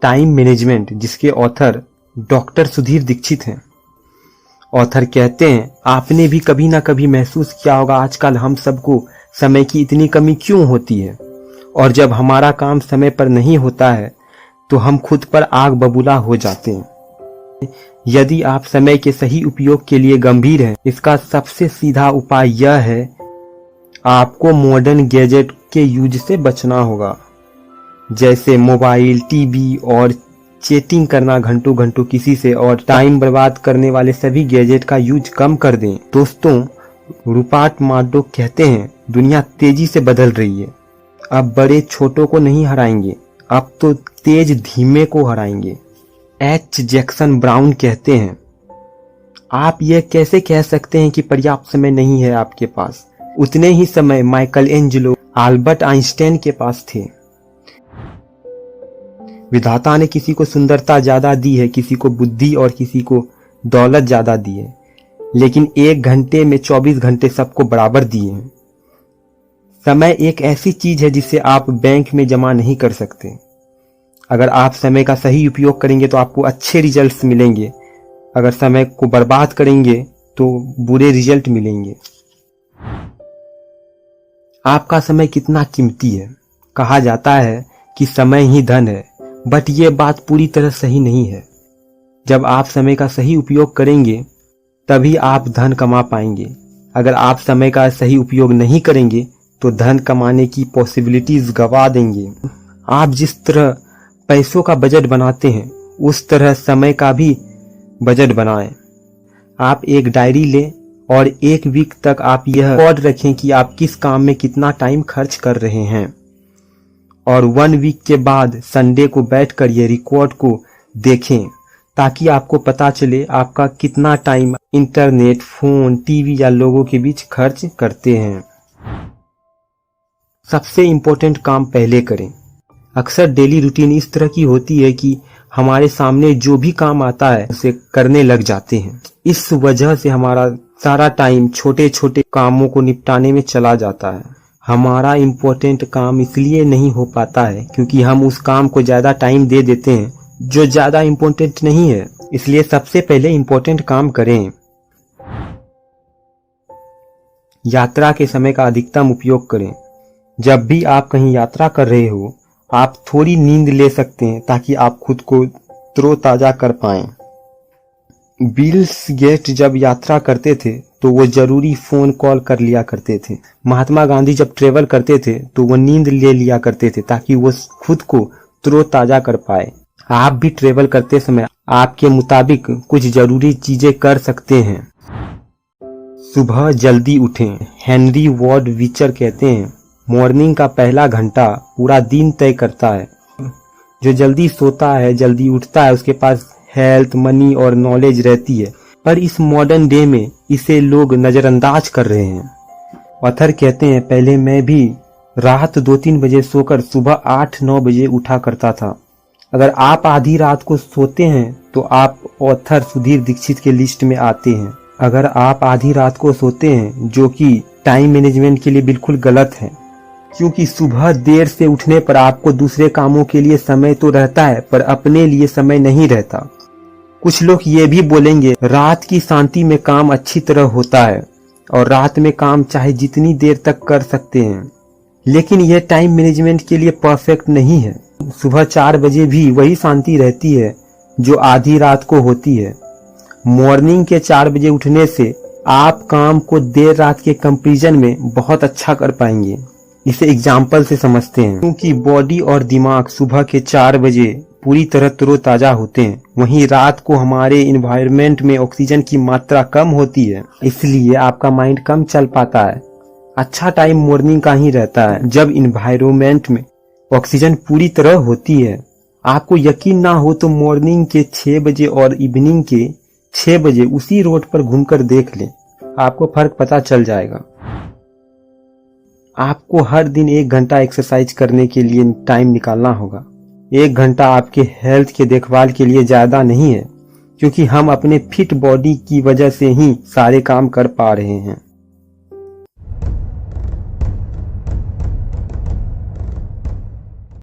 Time management, जिसके author doctor Sudhir Dixit हैं। Author कहते हैं, आपने भी कभी ना कभी महसूस किया होगा आजकल हम सबको समय की इतनी कमी क्यों होती है, और जब हमारा काम समय पर नहीं होता है तो हम खुद पर आग बबूला हो जाते हैं। यदि आप समय के सही उपयोग के लिए गंभीर हैं, इसका सबसे सीधा उपाय यह है, आपको मॉडर्न गैजेट के यूज से बचना होगा, जैसे मोबाइल, टीवी और चैटिंग करना घंटों घंटों किसी से, और टाइम बर्बाद करने वाले सभी गैजेट का यूज कम कर दें। दोस्तों, रूपर्ट मर्डॉक कहते हैं, दुनिया तेजी से बदल रही है। अब बड़े छोटों को नहीं हराएंगे, अब तो तेज धीमे को हराएंगे। एच जैक्सन ब्राउन कहते हैं, आप यह कैसे कह सकते हैं कि पर्याप्त समय नहीं है आपके पास? उतने ही समय माइकल एंजेलो, अल्बर्ट आइंस्टाइन के पास थे। विधाता ने किसी को सुंदरता ज्यादा दी है, किसी को बुद्धि और किसी को दौलत ज्यादा दी है, लेकिन 1 घंटे में 24 घंटे सबको बराबर दिए हैं। समय एक ऐसी चीज है जिसे आप बैंक में जमा नहीं कर सकते। अगर आप समय का सही उपयोग करेंगे तो आपको अच्छे रिजल्ट्स मिलेंगे, अगर समय को बर्बाद करेंगे तो बुरे रिजल्ट मिलेंगे। आपका समय कितना कीमती है? कहा जाता है कि समय ही धन है, बट ये बात पूरी तरह सही नहीं है। जब आप समय का सही उपयोग करेंगे तभी आप धन कमा पाएंगे। अगर आप समय का सही उपयोग नहीं करेंगे तो धन कमाने की पॉसिबिलिटीज गवा देंगे। आप जिस तरह पैसों का बजट बनाते हैं उस तरह समय का भी बजट बनाएं। आप एक डायरी लें और 1 वीक तक आप यह रिकॉर्ड रखें कि आप किस काम में कितना टाइम खर्च कर रहे हैं, और 1 वीक के बाद संडे को बैठकर ये रिकॉर्ड को देखें, ताकि आपको पता चले आपका कितना टाइम इंटरनेट, फोन, टीवी या लोगों के बीच खर्च करते हैं। सबसे इम्पोर्टेंट काम पहले करें। अक्सर डेली रूटीन इस तरह की होती है कि हमारे सामने जो भी काम आता है उसे करने लग जाते हैं। इस वजह से हमारा सारा टाइम छोटे छोटे कामों को निपटाने में चला जाता है। हमारा इम्पोर्टेंट काम इसलिए नहीं हो पाता है क्योंकि हम उस काम को ज्यादा टाइम दे देते हैं जो ज्यादा इम्पोर्टेंट नहीं है। इसलिए सबसे पहले इम्पोर्टेंट काम करें। यात्रा के समय का अधिकतम उपयोग करें। जब भी आप कहीं यात्रा कर रहे हो, आप थोड़ी नींद ले सकते हैं ताकि आप खुद को तरोताजा कर पाएं। बिल्स गेट्स जब यात्रा करते थे तो वो जरूरी फोन कॉल कर लिया करते थे। महात्मा गांधी जब ट्रेवल करते थे तो वो नींद ले लिया करते थे ताकि वो खुद को तरोताजा कर पाए। आप भी ट्रेवल करते समय आपके मुताबिक कुछ जरूरी चीजें कर सकते हैं। सुबह जल्दी उठें। हेनरी वार्ड बीचर कहते हैं, मॉर्निंग का पहला घंटा पूरा दिन तय करता है। जो जल्दी सोता है, जल्दी उठता है, उसके पास हेल्थ, मनी और नॉलेज रहती है, पर इस मॉडर्न डे में इसे लोग नजरअंदाज कर रहे हैं। ऑथर कहते हैं, पहले मैं भी रात 2-3 बजे सोकर सुबह 8-9 बजे उठा करता था। अगर आप आधी रात को सोते हैं तो आप ऑथर सुधीर दीक्षित के लिस्ट में आते हैं। अगर आप आधी रात को सोते हैं, जो कि टाइम मैनेजमेंट के लिए बिल्कुल गलत है, क्योंकि सुबह देर से उठने पर आपको दूसरे कामों के लिए समय तो रहता है पर अपने लिए समय नहीं रहता। कुछ लोग ये भी बोलेंगे, रात की शांति में काम अच्छी तरह होता है और रात में काम चाहे जितनी देर तक कर सकते हैं, लेकिन यह टाइम मैनेजमेंट के लिए परफेक्ट नहीं है। सुबह 4 बजे भी वही शांति रहती है जो आधी रात को होती है। मॉर्निंग के 4 बजे उठने से आप काम को देर रात के कंपैरिजन में बहुत अच्छा कर पाएंगे। इसे एग्जाम्पल से समझते हैं। क्योंकि बॉडी और दिमाग सुबह के 4 बजे पूरी तरह तरोताजा होते हैं, वहीं रात को हमारे इन्वायरमेंट में ऑक्सीजन की मात्रा कम होती है, इसलिए आपका माइंड कम चल पाता है। अच्छा टाइम मॉर्निंग का ही रहता है, जब इन्वायरमेंट में ऑक्सीजन पूरी तरह होती है। आपको यकीन ना हो तो मॉर्निंग के 6 बजे और इवनिंग के 6 बजे उसी रोड पर घूमकर देख लें, आपको फर्क पता चल जाएगा। आपको हर दिन 1 घंटा एक्सरसाइज करने के लिए टाइम निकालना होगा। 1 घंटा आपके हेल्थ के देखभाल के लिए ज्यादा नहीं है, क्योंकि हम अपने फिट बॉडी की वजह से ही सारे काम कर पा रहे हैं।